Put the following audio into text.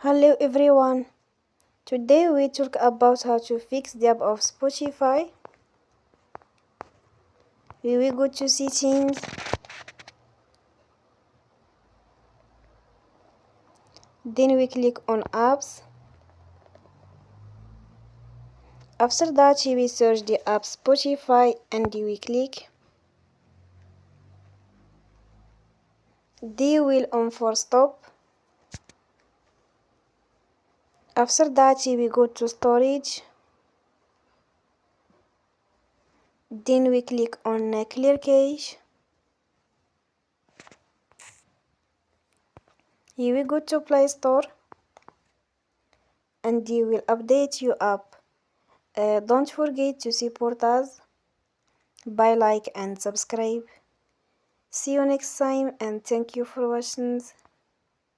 Hello everyone. Today we talk about how to fix the app of Spotify. We will go to settings, then we click on apps. After that we will search the app Spotify and we click. They will on for stop. After that we go to storage. Then we click on clear cache. Here we go to Play Store and you will update your app. Don't forget to support us by like and subscribe. See you next time and thank you for watching.